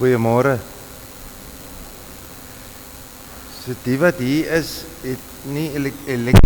Goeiemôre. So die wat hier is, het nie volgende lied.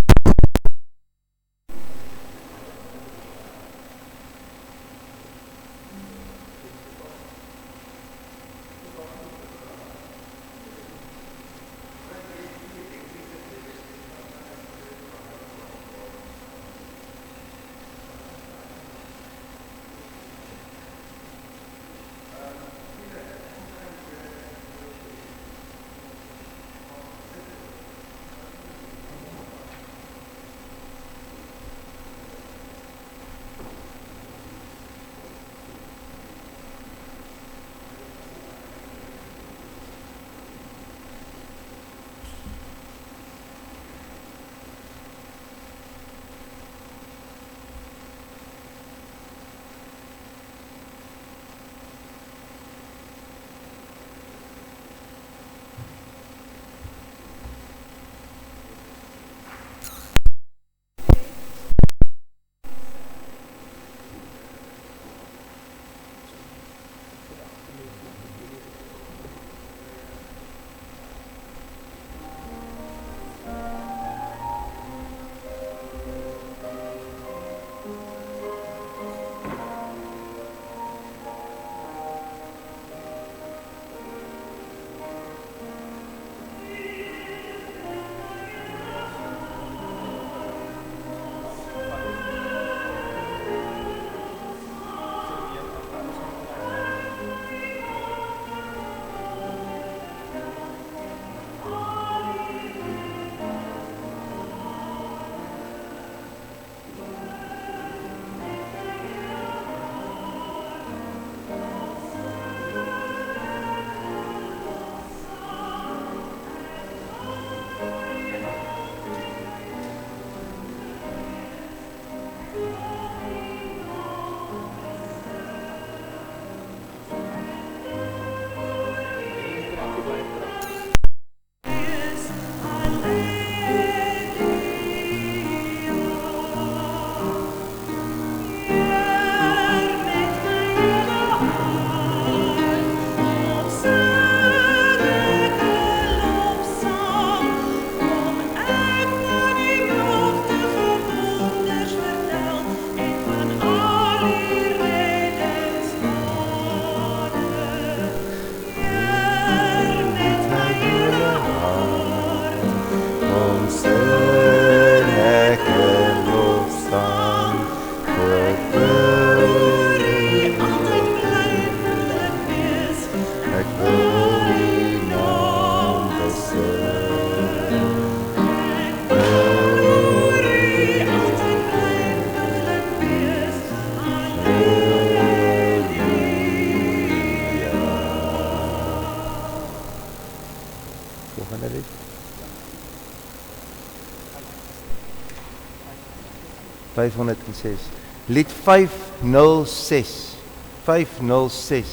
Lied 506. 506.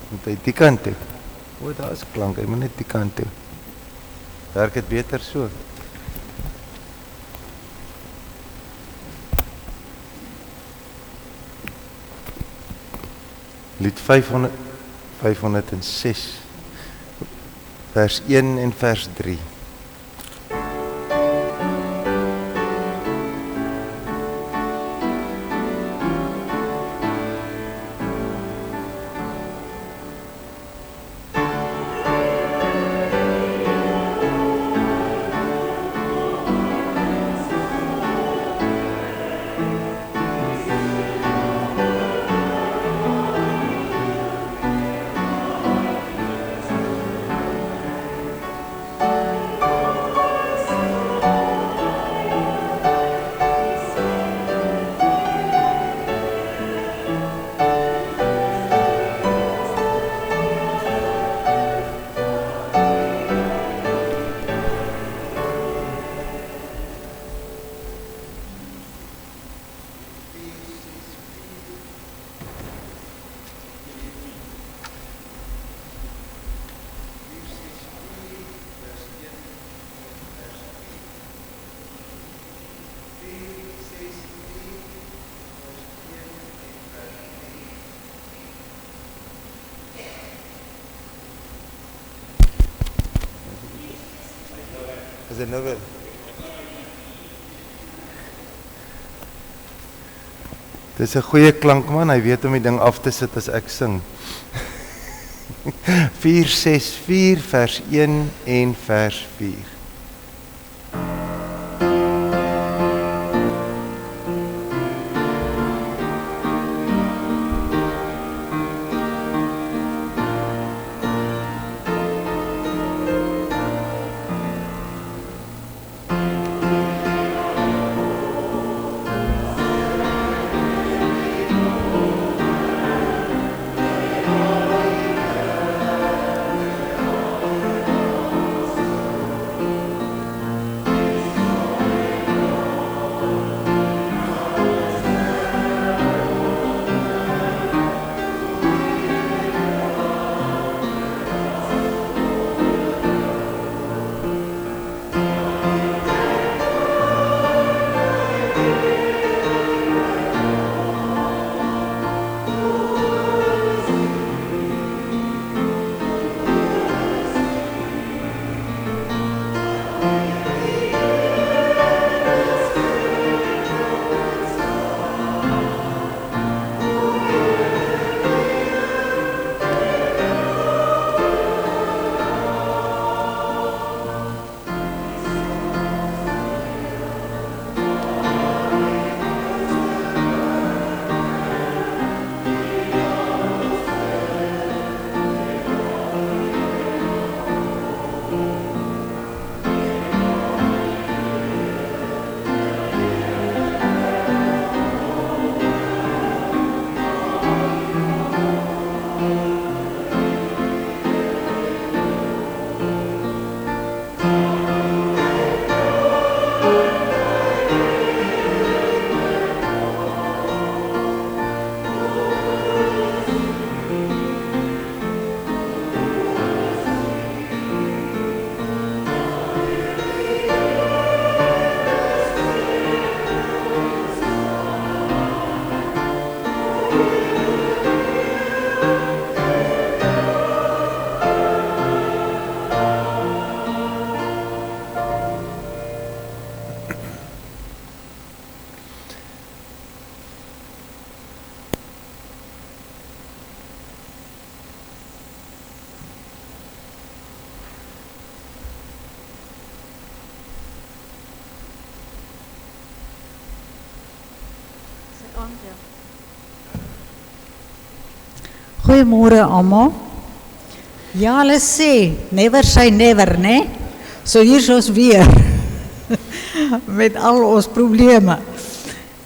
Moet hy die kant toe? O, daar is klank, hy moet net die kant toe. Werk het beter so. Lied 506. Vers 1 en vers 3. Is dit nou weer? Dit is 'n goeie klank man, hy weet om die ding af te sit as ek sing. 464 vers 1 en vers 4. Goeiemôre almal. Ja, hulle sê, never say never, né? So hier is ons weer. Met al ons probleme.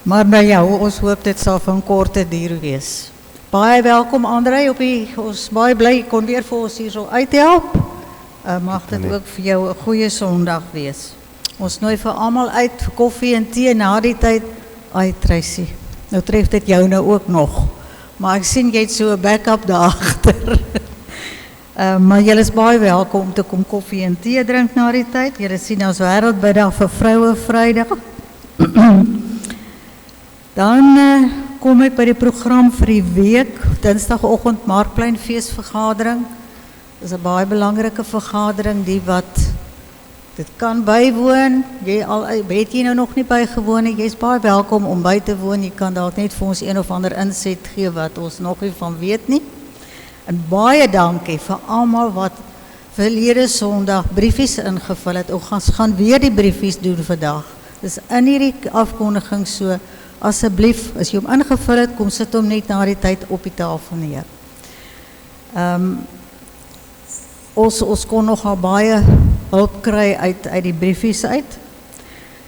Maar nou ja, ons hoop dit sal van korte duur wees. Baie welkom André op die, ons baie bly kon weer vir ons hier so uithelp. Mag dit ook vir jou 'n goeie Sondag wees. Ons nooi vir almal uit vir koffie en tee na die tyd. Ai Tracy, nou tref dit jou nou ook nog. Maar ek sien jy het so 'n backup daar agter. Maar julle is baie welkom om te kom koffie en tee drink na die tyd. Julle sien ons wêreldbiddag vir vroue Vrydag. Dan kom ek by die program vir die week. Dinsdagoggend Markplein feesvergadering. Dis 'n baie belangrike vergadering die wat dit kan bywoon. Het jy nou nog nie bygewoon nie, jy's baie welkom om by te woon. Jy kan dalk net vir ons een of ander inset gee wat ons nog nie van weet nie. En baie dankie vir almal wat verlede Sondag briefies ingevul het. Ons gaan weer die briefies doen vandag. Dis in hierdie afkondiging so, asseblief, as jy hom ingevul het, kom sit hom net na die tyd op die tafel neer. Ons kon nogal baie hulp kry uit die briefies uit.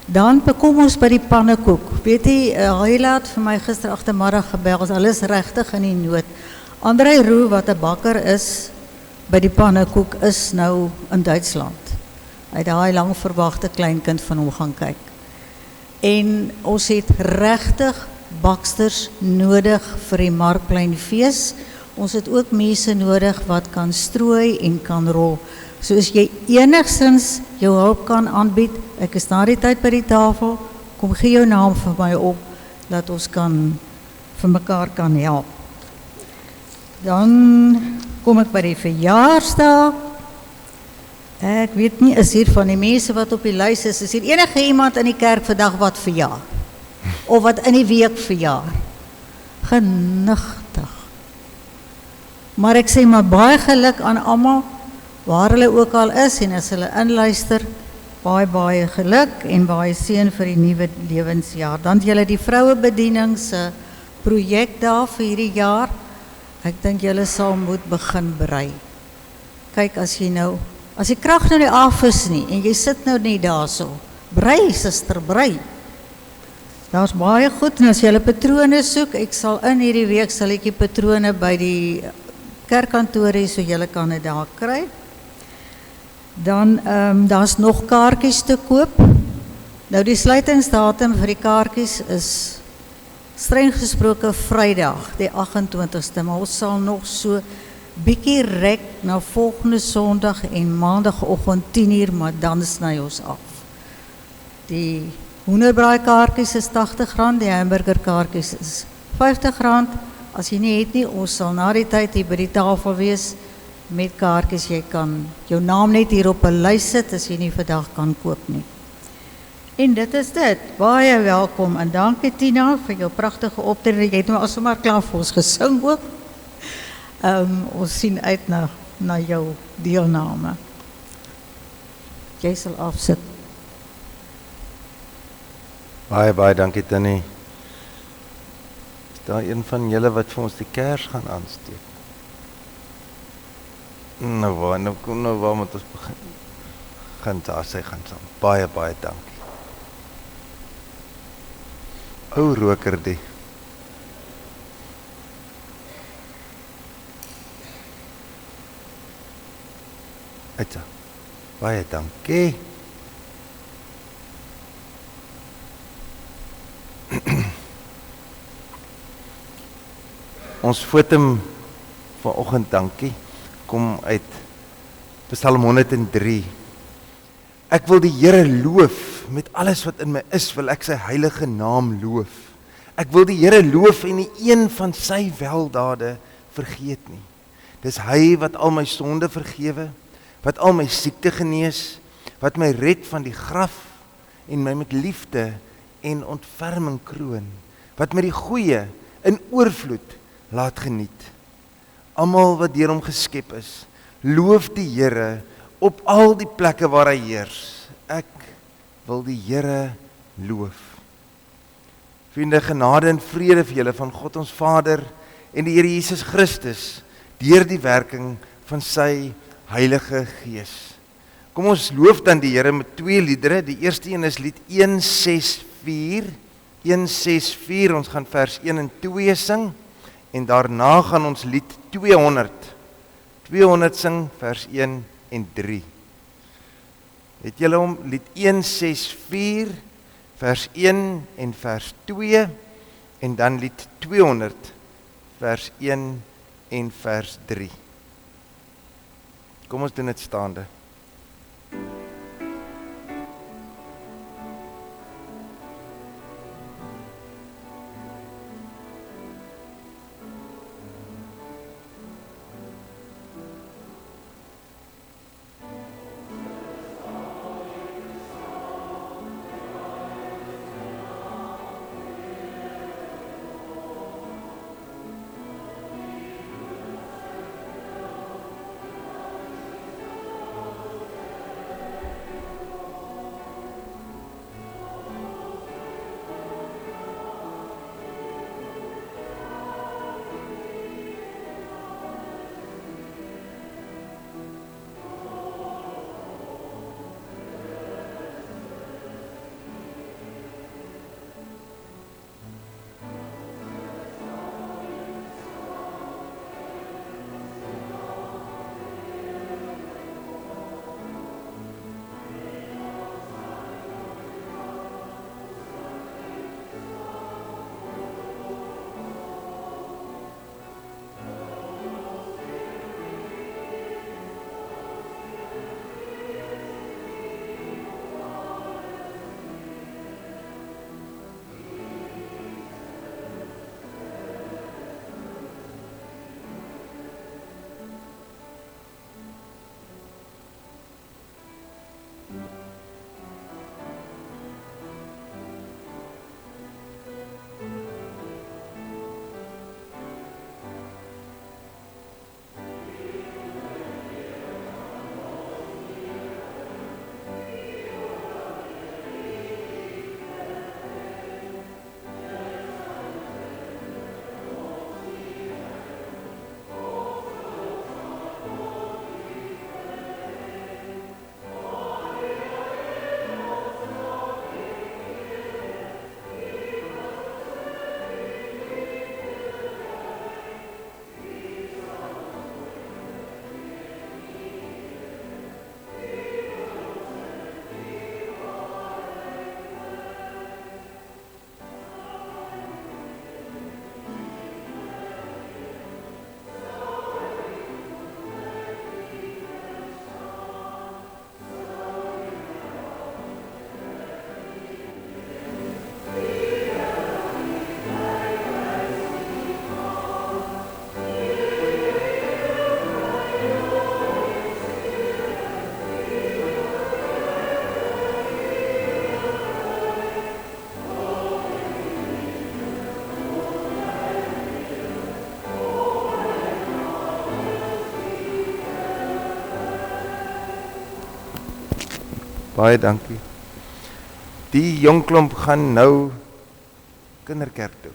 Dan kom ons by die pannekoek. Weet jy, hy het vir my gister agtermiddag gebel, alles regtig in die nood. André Roux, wat 'n bakker is, by die pannekoek, is nou in Duitsland. Hy het daai lang verwagte kleinkind van hom gaan kyk. En ons het regtig baksters nodig vir die Markpleinfees. Ons het ook mense nodig wat kan strooi en kan rol. So as jy enigstens jou hulp kan aanbied, ek is na die tyd by die tafel, kom gee jou naam vir my op, dat ons vir mekaar kan help. Dan kom ek by die verjaarsdag. Ek weet nie, is hier van die mense wat op die lys is hier enige iemand in die kerk vandag wat verjaar? Of wat in die week verjaar? Genigtig. Maar ek sê maar baie geluk aan almal, waar hulle ook al is, en as hulle inluister, baie geluk en baie seën vir die nuwe lewensjaar. Dan het julle die vrouebediening se projek daar vir hierdie jaar. Ek dink julle sal moet begin brei. Kyk, as die krag nou nie af is nie, en jy sit nou nie daarso, brei, suster, brei. Daar's baie goed, en as julle patrone soek, ek sal in hierdie week, sal ek die patrone by die kerkkantoor hê, so julle kan dit daar kry. Dan, daar's nog kaartjies te koop. Nou, die sluitingsdatum vir die kaartjies is streng gesproke Vrydag, die 28ste, maar ons sal nog so bietjie rek na volgende Sondag en Maandagoggend 10:00, maar dan sny ons af. Die hoenderbraai kaartjies is R80, die hamburger kaartjies is R50. As jy nie het nie, ons sal na die tyd hier by die tafel wees met kaartjies. Jy kan jou naam net hier op 'n lys sit as jy nie vandag kan koop nie. En dit is dit. Baie welkom en dankie Tina vir jou pragtige optrede. Jy het nou alsomar klaar vir ons gesing ook. Ons sien uit na jou deelname. Jy sal afsit. Baie dankie Tannie. Is daar een van julle wat vir ons die kers gaan aansteek? Waar moet ons begin? Sy gaan saam. Baie dankie. Ou roker die. Uitsa. Baie dankie. Ons fotum vanoggend, dankie, kom uit Psalm 103. Ek wil die Here loof, met alles wat in my is, wil ek sy heilige naam loof. Ek wil die Here loof en nie een van sy weldade vergeet nie. Dis hy wat al my sonde vergewe, wat al my siekte genees, wat my red van die graf en my met liefde en ontferming kroon, wat my die goeie in oorvloed laat geniet. Almal wat deur hom geskep is, loof die Here op al die plekke waar hy heers. Ek wil die Here loof. Vriende, genade en vrede vir julle van God ons Vader en die Here Jesus Christus deur die werking van sy Heilige Gees. Kom ons loof dan die Here met 2 liedere. Die eerste een is lied 164. 164, ons gaan vers 1 en 2 sing en daarna gaan ons lied 200 sing, vers 1 en 3. Het julle hom, lied 164, vers 1 en vers 2 en dan lied 200, vers 1 en vers 3. Kom ons doen dit staande. Baie dankie. Die jong klomp gaan nou kinderkerk toe.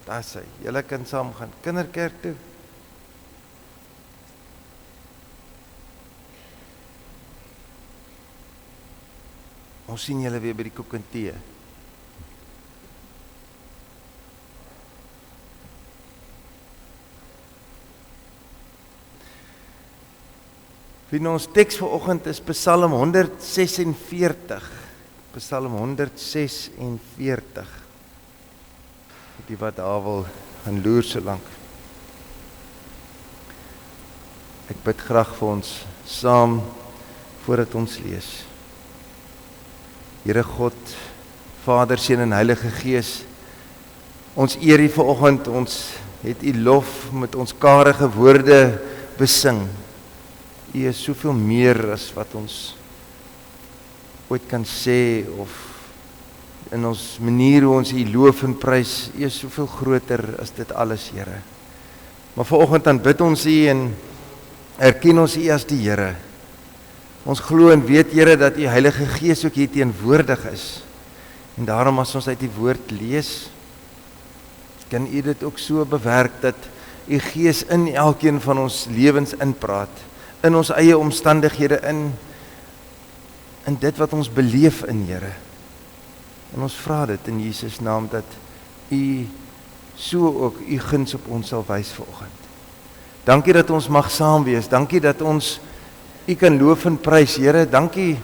Daar is hy. Julle kan saam gaan kinderkerk toe. Ons sien julle weer by die koek en tee. Ons teks vanoggend is Psalm 146. Psalm 146. Die wat daar wil gaan loer so lank. Ek bid graag vir ons saam voordat ons lees. Here God, Vader, Seun en Heilige Gees, ons eer U vanoggend, ons het U lof met ons karige woorde besing. U is soveel meer as wat ons ooit kan sê of in ons manier hoe ons U loof en prys. U is soveel groter as dit alles, Here. Maar vanoggend aanbid ons U en erken ons U as die Here. Ons glo en weet, Here, dat U Heilige Gees ook hier teenwoordig is. En daarom as ons uit die woord lees, kan U dit ook so bewerk dat U Gees in elkeen van ons lewens inpraat, in ons eie omstandighede, in dit wat ons beleef in, Here. En ons vra dit in Jesus naam, dat U so ook U guns op ons sal wys vanoggend. Dankie dat ons mag saam wees, dankie dat ons U kan loof en prys, Here. Dankie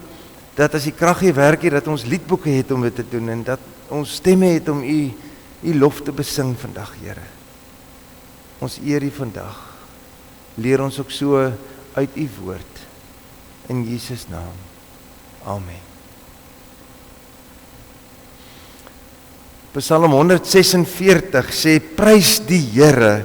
dat as die krag hier werk, dat ons liedboeke het om dit te doen, en dat ons stemme het om U lof te besing vandag, Here. Ons eer U vandag. Leer ons ook so uit U woord, in Jesus naam. Amen. Psalm 146 sê, prys die Here.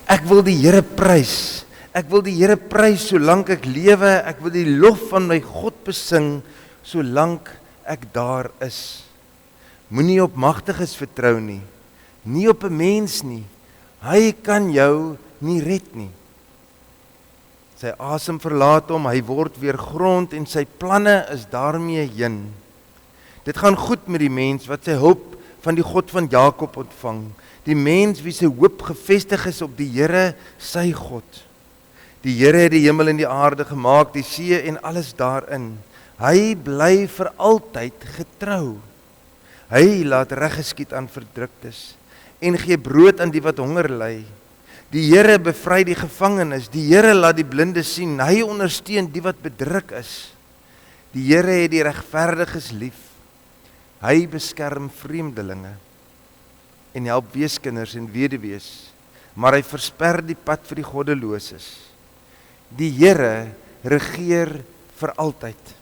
Ek wil die Here prys. Ek wil die Here prys solank ek lewe. Ek wil die lof van my God besing solank ek daar is. Moenie op magtiges vertrou nie, nie op 'n mens nie. Hy kan jou nie red nie. Sy asem verlaat hom, hy word weer grond en sy planne is daarmee heen. Dit gaan goed met die mens wat sy hulp van die God van Jakob ontvang. Die mens wie sy hoop gevestig is op die Here, sy God. Die Here het die hemel en die aarde gemaak, die see en alles daarin. Hy bly vir altyd getrou. Hy laat reg geskied aan verdruktes en gee brood aan die wat honger ly. Die Here bevry die gevangenes, die Here laat die blinde sien, hy ondersteun die wat bedruk is. Die Here het die regverdiges lief. Hy beskerm vreemdelinge en help weeskinders en weduwees, maar hy versper die pad vir die goddeloses. Die Here regeer vir altyd.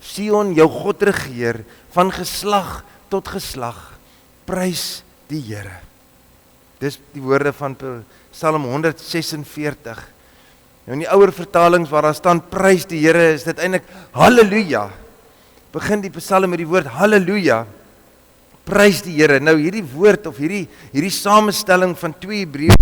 Sion, jou God regeer van geslag tot geslag. Prys die Here. Dis die woorde van Psalm 146. Nou in die ouer vertalings waar daar staan prys die Here, is dit eintlik halleluja. Begin die Psalm met die woord halleluja. Prys die Here. Nou hierdie woord of hierdie samestelling van twee Hebreë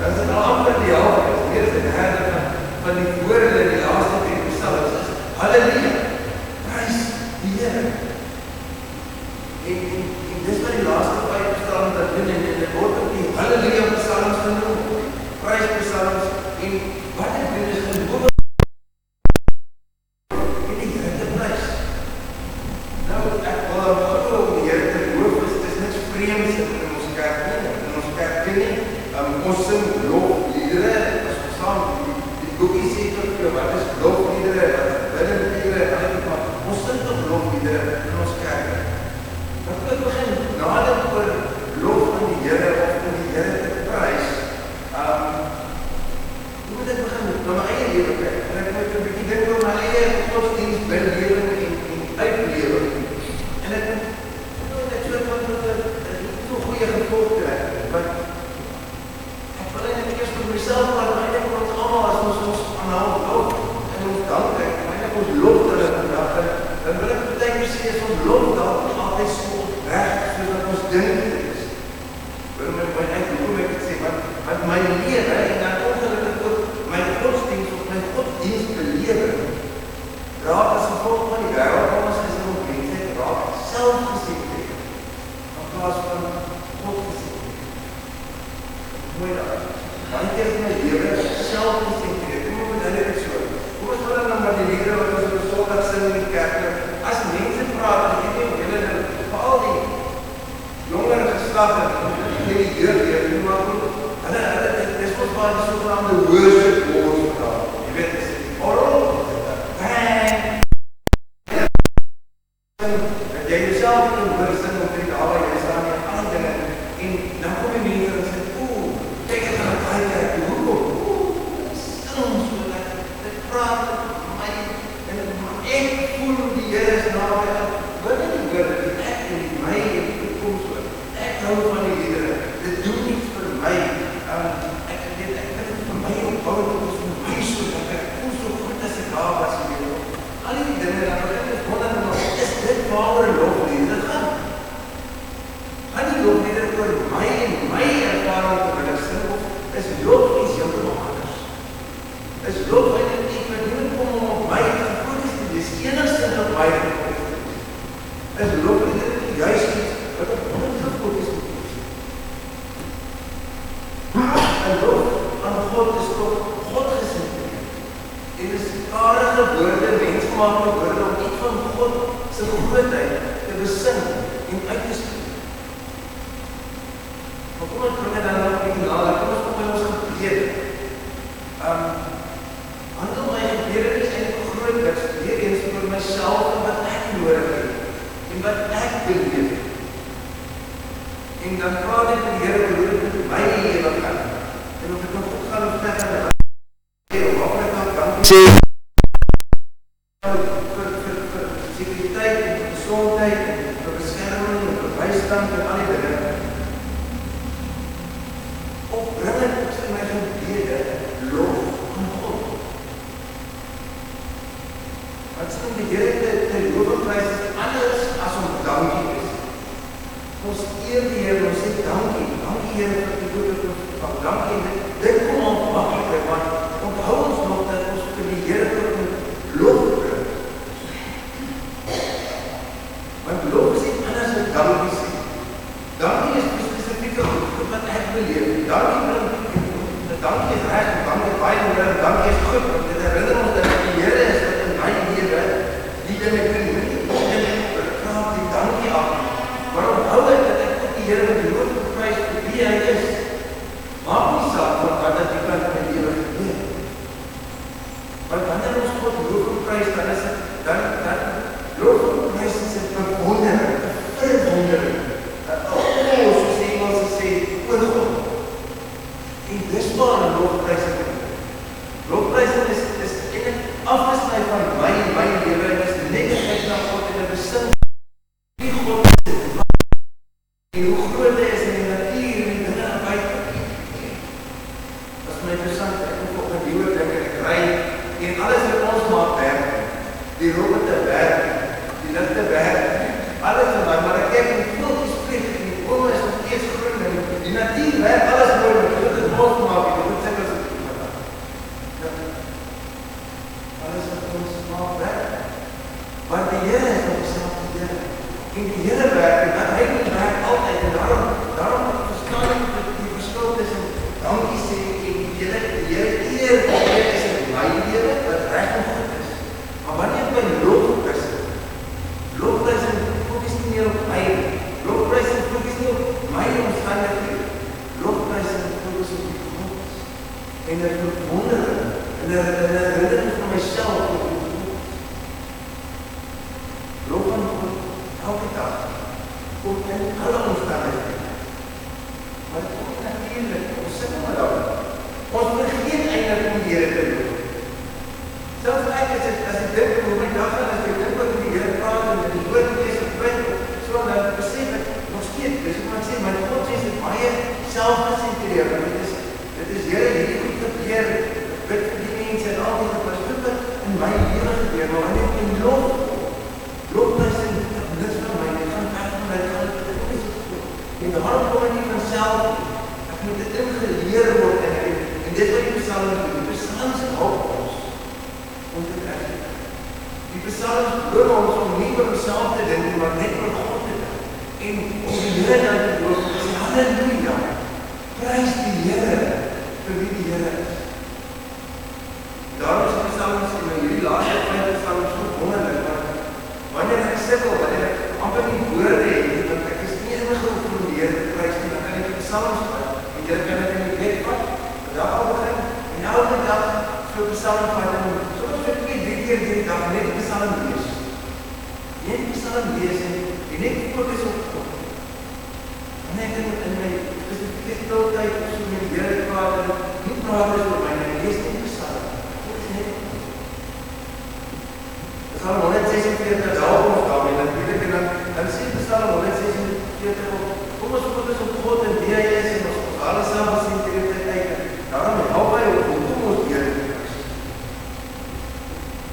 As 'n ander Here. En dis wat die laaste 5 psalms dat doen en dit word ook die Halleluja psalms genoem, prys psalms en wat ek doen is geloof in die Here te prys. Nou ek wil om die Here te loof is niks vreemds in ons kerk nie, ons sing lofliedere, as ons saam die boekie sê tot wat is lofliedere, wat is biddende liedere, ons sing tot lofliedere in ons kerk. Maar toe ek begin nadenk oor lof aan die Here of om die Here te prys, hoe moet ek begin na my eie lewe kyk? En ek moet 'n bietjie dink oor my eie godsdienst belewing en uitlewing. En ek so van 'n goeie gevolg trek, want ek wil eintlik eers vir myself maar eintlik vir ons almal as ons aanhou lof en ons dank trek, eintlik ons lof hulle vandag dan wil ek baie keer sê as ons lof dalk nie altyd so reg soos wat ons dink dit is. Wil my eintlik hoe ek dit sê, want my lewe en dan ongelukkig ook my godsdienst of my godsdienstbelewing raak as gevolg van die wêreld waar ons is om mense raak selfgesentreerd in plaas van God-gesentreerd. Mooi daar. Baie keer in my lewe selfgesentreerd. Hoe moet dit so? Hoe is hulle dan met die liedere wat ons op Sondag sing in die kerk? As mense praat, dan weet jy hulle veral die jonger geslag en die jeug, maar hulle dis wat waar die sogenaamde worship word gedaan. Jy weet, dis orrel, bang, dat jy jouself in hoor sing op die daar waar jy staan en ander dinge, en dan kom die mense en sê, kyk het na die kerk, hoekom? Sing so, dit praat met my, en ek voel die Here is naby aan, binne die woorde, die ek en die my, en die kom so, ek hou van die liedere, dit doen niets vir my, ek weet vir my opbouw, dit is vir my so, ek voel so goed as ek daar was, al die dinge, dan begin ek wonder, is dit waar lofliedere, dit gaan die lofliedere oor my en my ervaring te wil sing, of is lof iets heeltemal anders? Is lof eintlik ek bedoel om op my te fokus te wees, enigste op my te fokus te wees? Is lof eintlik juist iets wat op ons gefokus moet wees? En lof aan God is toch God gesentreerd. En is karige woorde, mensgemaakte woorde, om iets van God se grootheid te besing en uit te spreek. Maar kom ons bring dan nog bietjie nader, kom ons kom by ons gebede. Handel my gebede is eintlik grootliks, weer eens vir myself en wat ek nodig het, en wat ek beleef. En dan praat ek met die Here oor hoe dit met my lewe gaan. En of ek nog goed gaan of net aan die of ek dan sê vir sekuriteit en vir gesondheid en vir beskerming en vir bystand en al die dinge. Of bring ek in my gebede lof aan God. Wat sê die Here te loof en prys is anders as om dankie is. Ons eer die Here, ons sê dankie Here vir die goeie van dankie. Dit kom onmaklik, want onthou ons nog dat ons vir die Here moet lof bring. Want lof is nie anders as dankie sê. Dankie is spesifieke goed wat ek beleef. Dankie is reg, dankie is baie mooi, dankie is goed, want dit herinner ons dat die Here is wat in my lewe die dinge doen, en ek praat die dankie af. Maar onthou ek dat ek ook die Here met die loof en prys vir wie hy is. Maak nie saak van wat dat die kant in my lewe gebeur. Want wanneer ons God loof en prys, dan is het, dan loof en prys is het verwondering, verwondering. en 'n verwondering en 'n herinnering van myself. Lof van God elke dag kom in alle omstandighede. Maar dit kom natuurlik, ons sit maar daar. Ons vergeet eintlik hoe die Here te loof. Selfs ek as ek dink oor my dag en as ek dink oor die Here praat en die woord lees en bid, so dan besef ek nog steeds, dis wat ek sê, my God sê dit baie selfgesentreerd. Dit is Here, hierdie goed gebeur, bid vir die mense en al die gepastoor in my lewe gebeur, maar wanneer ek in loopprys en niks van my, ek gaan weg van my, en daarom kom ek nie van self, ek moet dit ingeleer word, en dit wat die psalms doen, die psalms help ons, om te krijg. Die psalms doen ons om nie oor myself te dink, maar net oor God te dink, en om die Here dan te doen, sê, halleluja, prys die Here, vir wie die Here is. Daarom is die psalms, en hierdie laaste 5 psalms so wonderlik, want wanneer ek sukkel, wanneer ek amper nie woorde het, want ek is nie ingeroep om die Here te prys nie, dan kan ek die psalms vat, en jy kan ek in die bed vat, dag al begin, en elke dag so psalm vat, en soms so 2-3 keer die dag, net die psalm lees. Net die psalm lees, en net fokus op God. En ek in my spesifieke stiltyd, so met die Here praat, en nie praat is oor my, en ek lees net die psalm. Psalm 146, daar kom ons daarmee, dan sê Psalm 146, kom ons fokus op God en wie hy is, en ons alles saam gesien te kyk, daarom help hy om ons Here te kruis.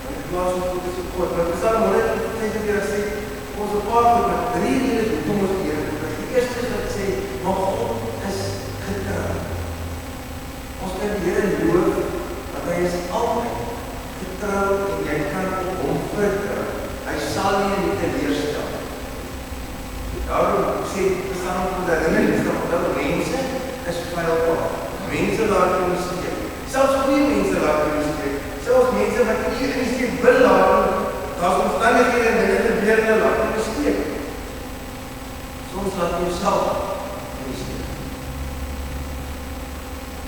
Want ek plaas ons fokus op God, want Psalm 146 sê, ons paar goed met 3 redes om ons Here te kruis. Die eerste is wat sê, maar God is getrou. Ons kan die Here loof, want hy is altyd getrou en jy kan op hom vertrou. Hy sal nie teleurstel. Daarom sê Psalm van die herinnering dat mense is feilbaar. Mense laat jou steek. Selfs goeie mense laat jou steek. Selfs mense wat nie in die steek wil laat, daar's omstandighede en dinge gebeur en laat jou steek. Soms laat jy self in die steek.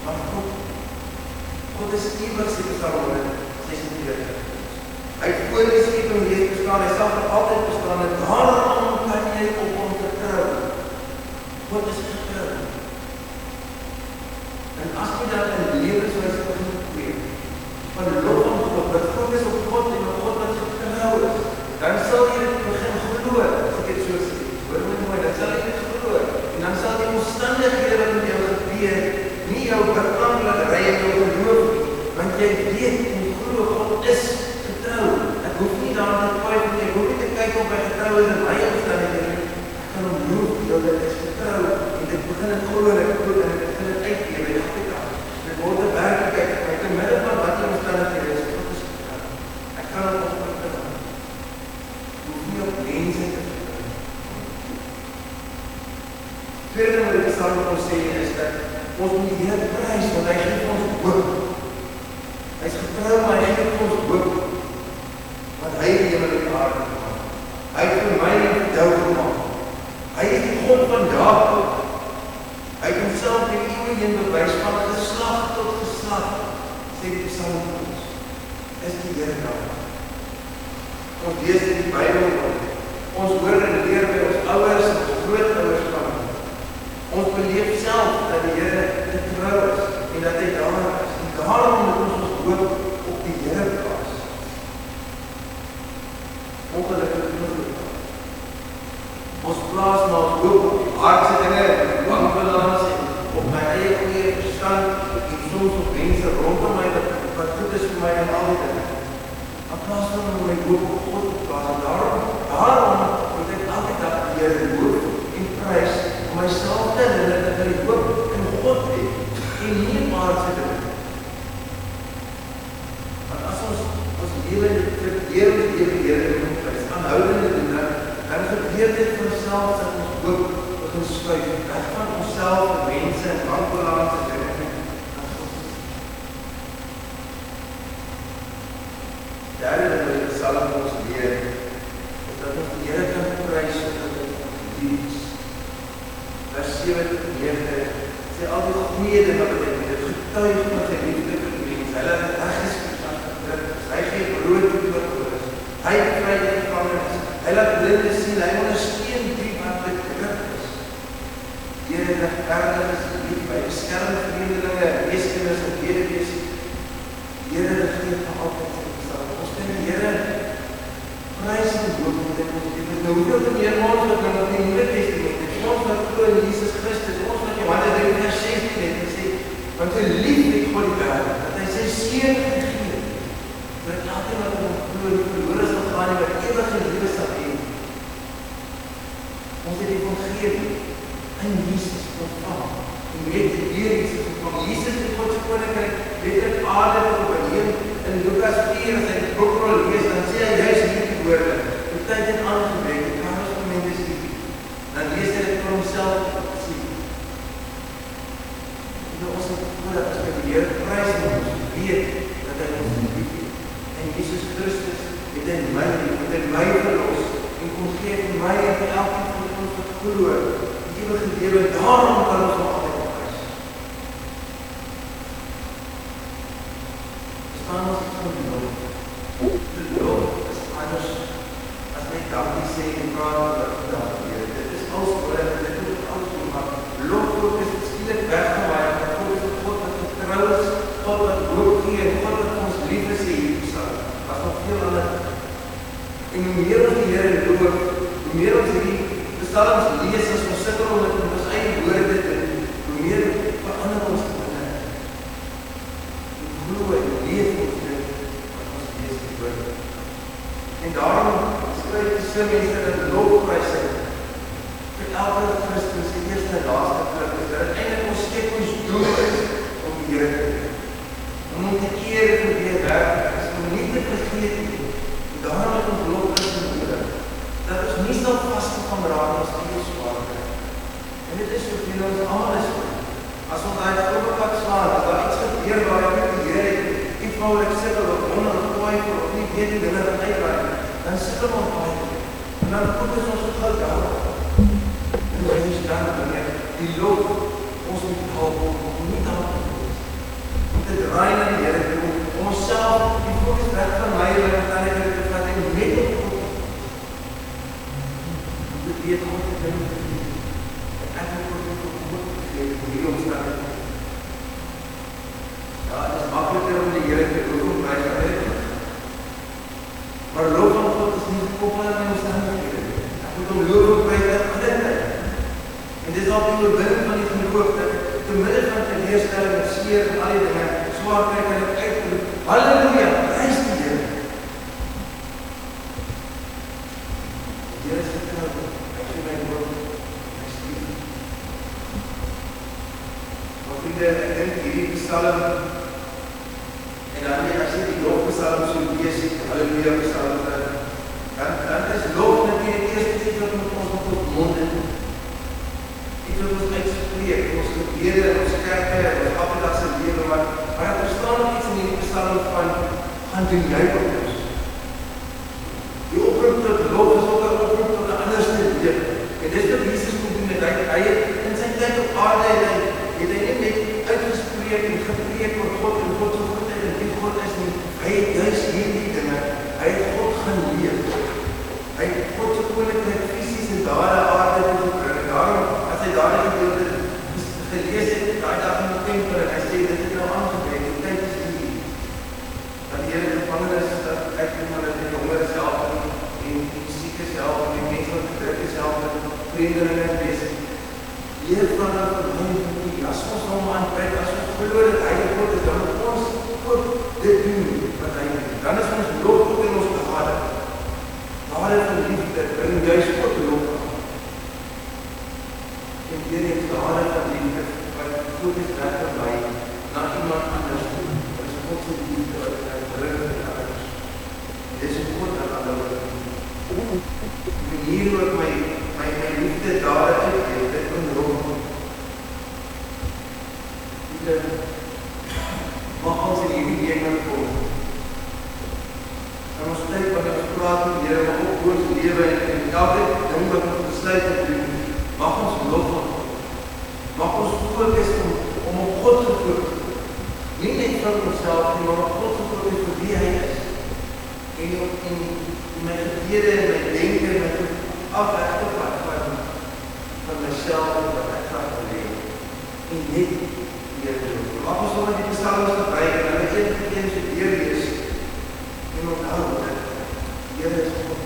Maar God is ewig, sê Psalm 146. Hy het voor die skeping reeds bestaan, hy sal vir altyd bestaan, en daarom kan jy op hom vertrou. God is getrou. En as jy dan in lewenswyse begin kweek, van lof aan God, wat fokus op God en op God wat getrou is, dan sal jy dit begin glo, as ek het so sê, hoor my mooi, dan sal jy dit glo, en dan sal die omstandighede wat met jou gebeur, nie jou beantwoord ry in jou geloof nie, want jy weet en glo God is getrou. Ek hoef nie daar te twyfel nie, ek hoef nie te kyk of hy getrou is in my omstandighede. Ek kan hom loof dat hy is getrou en ek begin het glo en ek begin het uitlewe elke dag. Dit word 'n werklikheid vir my te midde van wat die omstandighede is. God is getrou. Ek kan hom vertrou. Ek hoef nie op mense te vertrou. Tweede wat ek sal wil sê is dat ons moet die Here prys want hy gee ons hoop. Hy is getrou, maar hy gee ons hoop. Want hy het die hemel en die aarde gemaak. Hy het vir my en vir jou gemaak. Hy is die God van Jakob. Hy het homself die eeuwe heen bewys van geslag tot geslag. Sê die Psalm vir ons. Is die Here daar. Ons lees in die Bybel. Ons hoor en leer by ons ouers en ons grootouers van. Ons beleef self dat die Here getrou is en dat hy daar is. En daarom moet ons hoop op die Here plaas. Ongelukkig genoeg. Ons plaas maar ons hoop op die aardse dinge, op bankbalans en op my eie goeie verstand en soms op mense rondom my wat goed is vir my en al die dinge. In plaas van om my hoop op God te plaas. En daarom moet ek elke dag die Here loof en prys om myself te herinner dat ek hoop in God het en nie in aardse dinge. Want as ons lewe Here is aanhoudende doen, dan gebeur dit vanself dat ons hoop begin skuif, weg van onsself en mense en bankbalans en dinge. Derde wat die Psalm ons leer, is dat ons die Here kan prys omdat hy lief is. Vers 7 tot 9 sê al die goeie dinge wat hy met dit getuig van sy liefde vir die mens. Hy laat dit reggeskryf van Christus. Hy gee brood vir oorlewers. Hy bevry die gevangenes. Hy laat blinde sien. Hy ondersteun die wat bedruk is. Here regverdig is lief. Hy beskerm vreemdelinge, weeskinders en weduwees. Here gee vir altyd sy bestaan. Ons kan die Here prys en lof met dit ons lewe. Nou hoeveel te meer ons wat nou in die Nuwe Testament het. Ons wat glo in Jesus Christus, ons wat Johannes 3:16 het gesê, want hy lief het God die wêreld, dat hy sy seun gegee het, dat elkeen wat in hom glo nie verlore sal gaan nie, maar ewige lewe sal hê. Ons het die evangelie in Jesus ontvang. En weet jy weer Jesus ontvang. Jesus het God se koninkryk letterlik aarde oorneem. In Lukas 4 as hy die boekrol lees, dan sê hy juist hierdie woorde. Die tyd het aangebreek, die kamers van mense sien. Dan lees hy dit vir homself sien. En ons het voordat as die Here prys en ons weet dat hy ons lief het. En Jesus Christus het in my lief, het in my verlos en kom gee vir my en vir elkeen van ons wat glo die ewige lewe. Daarom kan ons nog altyd prys. Verstaan ons iets van die lof? Die lof is anders as net dankie sê en praat oor wat Here. Dit is alles oor en dit moet alles doen, maar lof is skielik weggewaai. God is 'n God wat getrou is, God wat hoop gee en God wat ons lief is hier Psalm. Was nog veel ander. En hoe meer ons die Here loof, hoe meer ons hierdie psalms lees as ons sukkel om dit in ons eie woorde te doen, hoe meer verander ons dinge. Hoe glo en leef ons dit wat ons lees die woorde. En daarom skryf die psalmiste dat lofprysing vir elke Christen se eerste en laaste plek is, dat dit eintlik ons skepingsdoel is om die Here te eer. Om hom te eer vir wie hy werklik is, om nie te vergeet nie. En daarom het ons lofprysing nodig, dat ons nie sal vasgevang raak in ons eie swaarheid. En dit is hoeveel ons almal is. As ons daai groot pad slaan, as daar iets gebeur waar ek met die Here iets wou ek sukkel of wonder of twyfel of nie weet hoe dinge gaan uitwerk, dan sukkel ons baie. En dan fokus ons op gou daarop. En ons is dan wanneer die lof ons moet help om nie daarop te fokus. Om te draai na die Here toe, om onsself die fokus weg van my en dan ek te vat en net op God. Dit weet God het ding gegeven. Ek het God op God gegeven om hierdie omstandigheid. Ja, het is makkelijker om die Here te loof en prys aan dit. Maar loof aan God is nie gekoppel aan my omstandighede. Ek moet hom loof en prys aan alle tyd. En dit is al die oorwinning van die geloof, dat te midde van teleurstelling en seer en al die dinge, swaar kry kan ek uitroep, halleluja, prys die Here. Die Here is getrou, hy gee my woord, hy stuur. Maar vriende, ek dink hierdie psalm, en dan as jy die lofpsalm so lees, halleluja psalm, dan is lof natuurlik eerst iets wat met ons op mond en iets wat ons uitspreek, ons gebede, ons kerke, ons afdagse lewe, maar ek verstaan ook iets in die psalm van, gaan doen jy op ons. Die oproep tot lof is ook 'n oproep tot 'n anderste lewe. En dis wat Jesus kom doen, hy het in sy tyd op aarde, het hy net uitgespreek en gepreek oor God en God se goedheid en wie God is nie. Hy het juis hierdie dinge, hy het God gaan leef. Hy het God se koninkryk fisies en daar aarde toe gebring. En daarom, as hy daardie gedeelte gelees het, daai dag in die tempel, en hy sê, dit het nou aangebreek, die tyd is hier. Dat die Here gevangenes uitkom, dat die hongeriges help, en die siekes help, en die mense wat gedruk is help, en vreemdelinge wees. Leer van my familie, as ons hom aanbid, as ons glo dat hy die God is, dan moet ons ook dit doen wat hy doen. Dan is ons lof ook in ons gade. Gade van liefde, bring juist God lof aan. En hier is gade van liefde, wat goed is weg van my, na iemand anders toe. Dit is God se liefde, wat hy bring in anders. Dit is God aan ander. En hier wat my liefde daar uitgeef, dit onroep. Mag ons in hierdie week nou kom. En ons tyd wanneer ons praat met die Here, maar ook oor ons lewe en elke ding wat ons besluit te doen, mag ons lof aan God. Mag ons fokus om op God te fokus. Nie net vir homself nie, maar God se vir wie hy is. En in my gebede en my denke en my afweg van myself en wat ek graag wil hê. En net hier doen. Maar ons wil die psalms gebruik en hulle een so deurlees en onthou dat Here is God.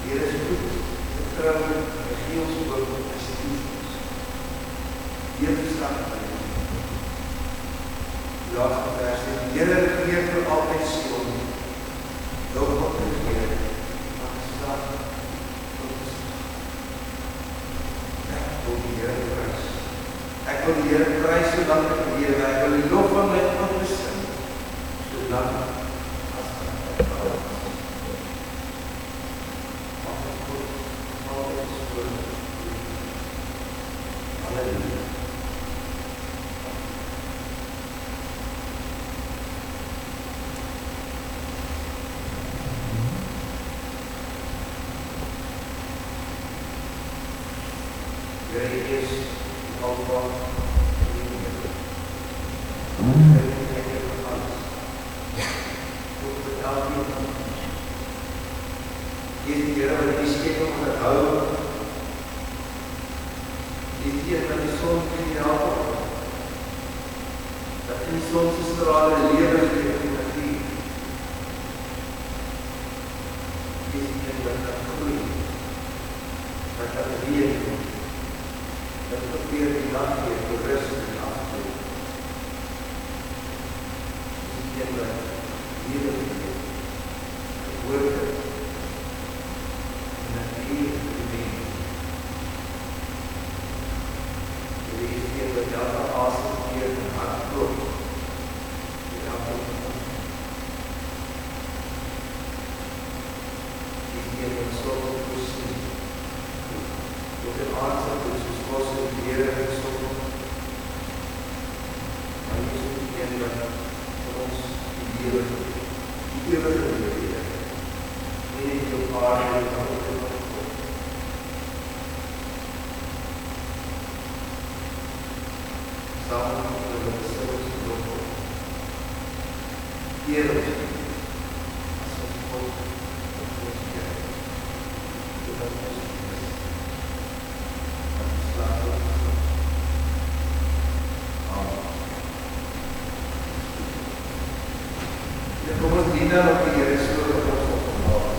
Here is goed. Vertrou, hy gee ons hoop, hy stuur ons. Hier verstaan hy. Die laaste vers sê, die Here regeer vir altyd Sion. Jou God regeer, van stad tot stad. Ek wil die Here prys. Ek wil die Here prys solang ek lewe. Ek wil die lof van my God besing, solang as ek hou. Halleluja. Here is Alpha en Omega. Hy is vir alles. God betaal nie van ons. Hier is die Here wat die skepping onderhou. Die Here wat die son in die help. Dat in die son se strale lewe gee in die natuur. Hier is die Here wat kan groei. Wat kan leer. Dat probeer die dag weer voor rust en afdoen. Die Here wat lewe gee. Die woorde. En dat lewe die mens. Die Here wat elke asem gee en hart klop. Die elke die Here wat sorg voorsien. Tot in aardse soos kos en klere en sorg. Maar jy is die Here wat vir ons die ewige lewe. Nie net jou aarde en jou samen met de besluiten van God. Eer ons als ons God op ons kerk. Zodat ons is. Dat ons slaat op God. Amen. Ja, kom ons dien dan op die Here so dat ons opgemaak.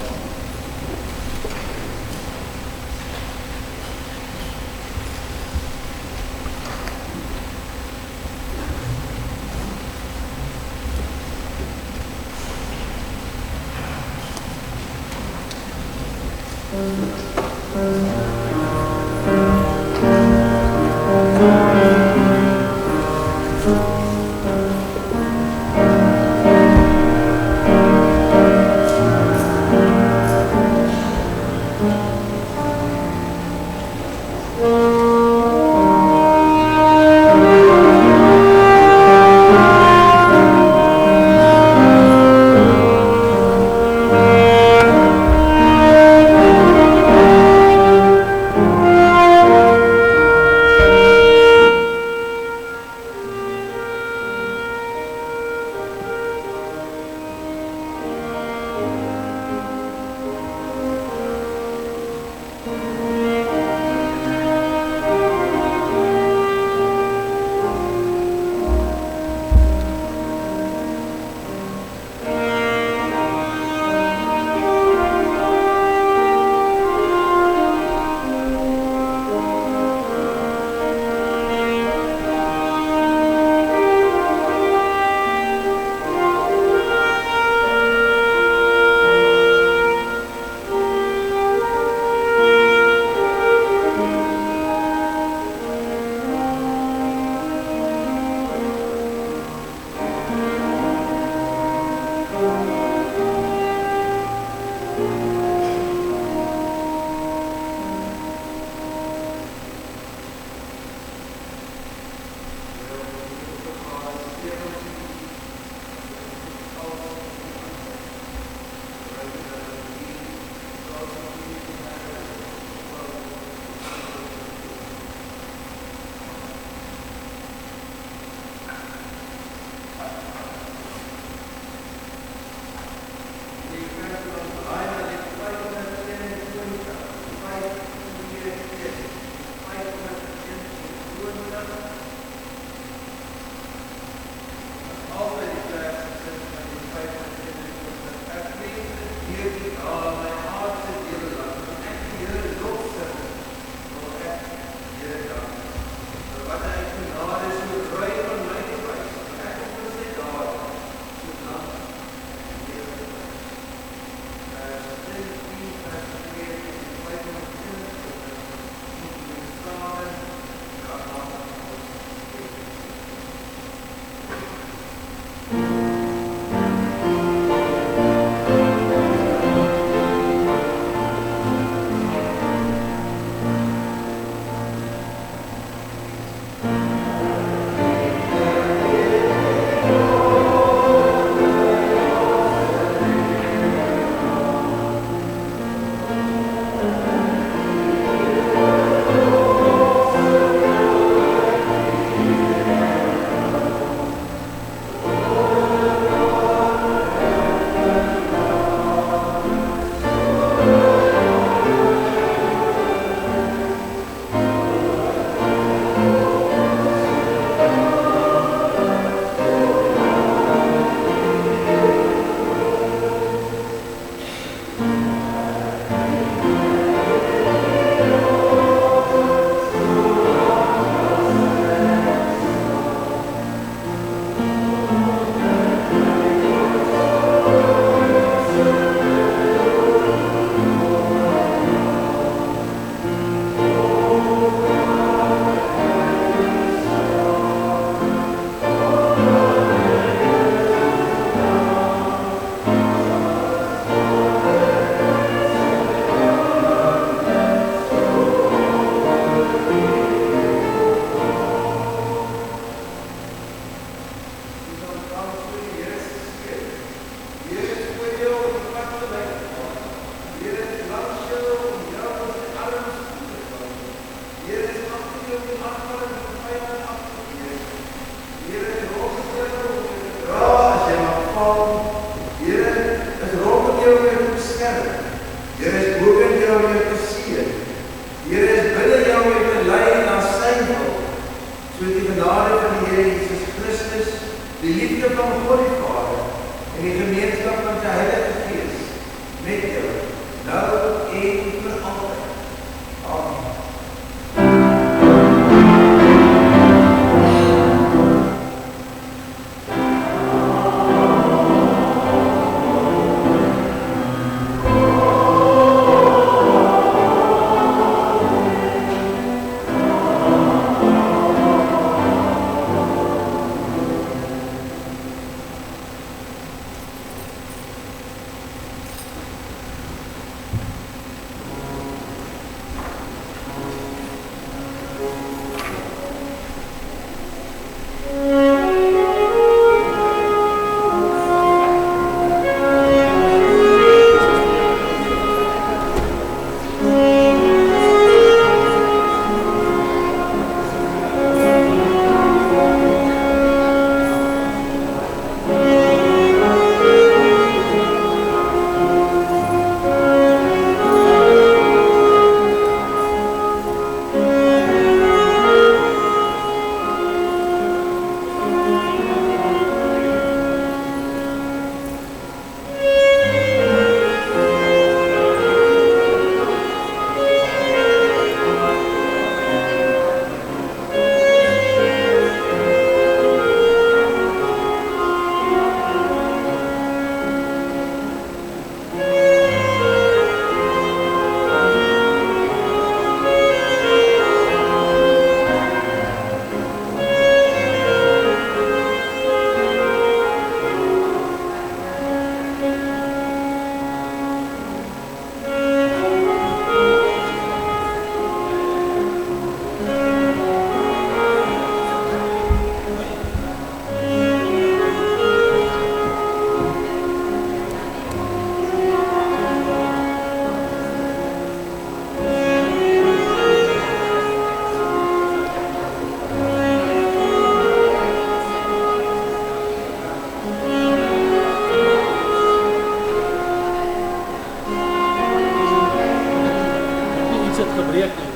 Iets het gebreek nie.